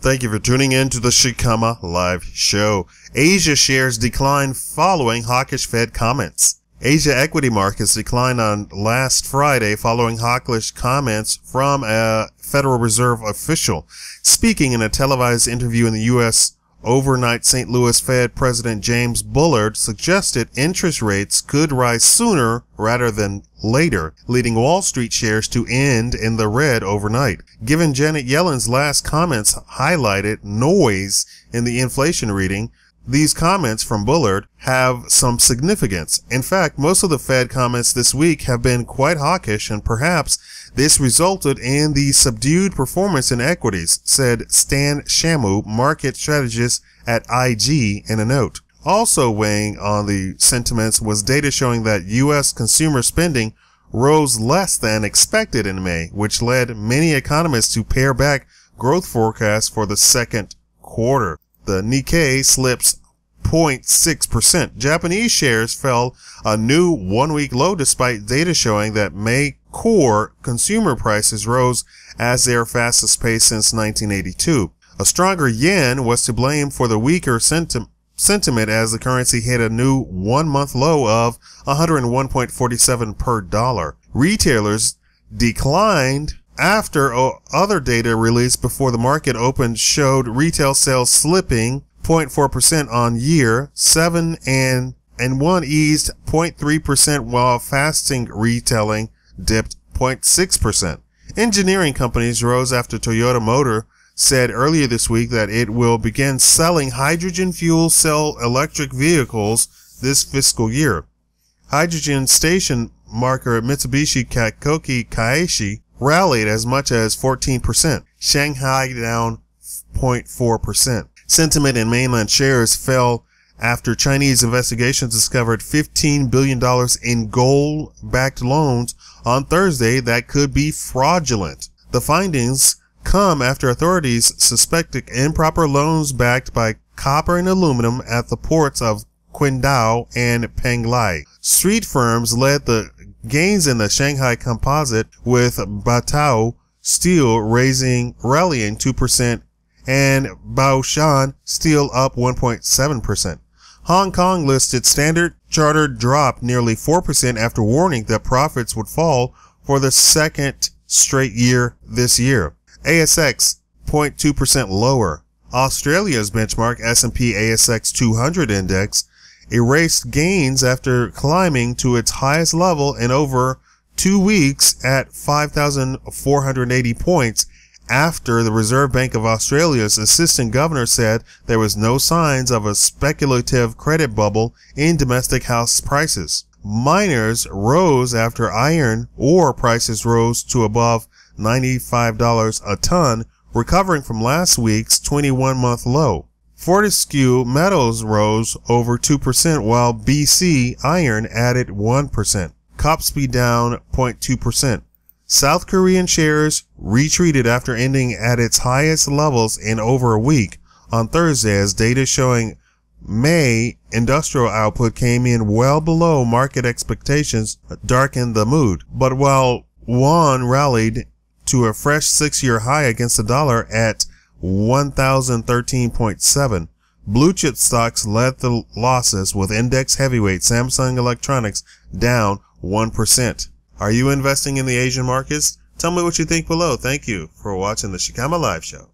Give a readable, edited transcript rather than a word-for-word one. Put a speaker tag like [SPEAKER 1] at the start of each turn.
[SPEAKER 1] Thank you for tuning in to the Shikama Live Show. Asia shares decline following hawkish Fed comments. Asia equity markets declined on last Friday following hawkish comments from a Federal Reserve official. Speaking in a televised interview in the U.S. overnight, St. Louis Fed President James Bullard suggested interest rates could rise sooner rather than later, leading Wall Street shares to end in the red overnight. Given Janet Yellen's last comments highlighted noise in the inflation reading, these comments from Bullard have some significance. In fact, most of the Fed comments this week have been quite hawkish, and perhaps this resulted in the subdued performance in equities, said Stan Shamu, market strategist at IG, in a note. Also weighing on the sentiments was data showing that U.S. consumer spending rose less than expected in May, which led many economists to pare back growth forecasts for the second quarter. The Nikkei slips 0.6%. Japanese shares fell a new one-week low despite data showing that May core consumer prices rose at their fastest pace since 1982. A stronger yen was to blame for the weaker sentiment as the currency hit a new one-month low of 101.47 per dollar. Retailers declined after other data released before the market opened showed retail sales slipping 0.4% on year. 7 and 1 eased 0.3%, while fasting retailing dipped 0.6%. Engineering companies rose after Toyota Motor said earlier this week that it will begin selling hydrogen fuel cell electric vehicles this fiscal year. Hydrogen station marker Mitsubishi Kakoki Kaishi rallied as much as 14%. Shanghai down 0.4%. Sentiment in mainland shares fell after Chinese investigations discovered $15 billion in gold-backed loans on Thursday that could be fraudulent. The findings come after authorities suspected improper loans backed by copper and aluminum at the ports of Qingdao and Penglai. Street firms led the gains in the Shanghai Composite, with Batao Steel rallying 2% and Baoshan Steel up 1.7%. Hong Kong listed Standard Chartered dropped nearly 4% after warning that profits would fall for the second straight year this year. ASX 0.2% lower. Australia's benchmark S&P ASX 200 index erased gains after climbing to its highest level in over 2 weeks at 5,480 points after the Reserve Bank of Australia's assistant governor said there was no signs of a speculative credit bubble in domestic house prices. Miners rose after iron ore prices rose to above $95 a ton, recovering from last week's 21-month low. Fortescue Metals rose over 2%, while BC Iron added 1%. Copsby down 0.2%. South Korean shares retreated after ending at its highest levels in over a week on Thursday, as data showing May industrial output came in well below market expectations darkened the mood. But while won rallied to a fresh 6-year high against the dollar at 1,013.7. Blue chip stocks led the losses, with index heavyweight Samsung Electronics down 1%. Are you investing in the Asian markets? Tell me what you think below. Thank you for watching the Shikama Live Show.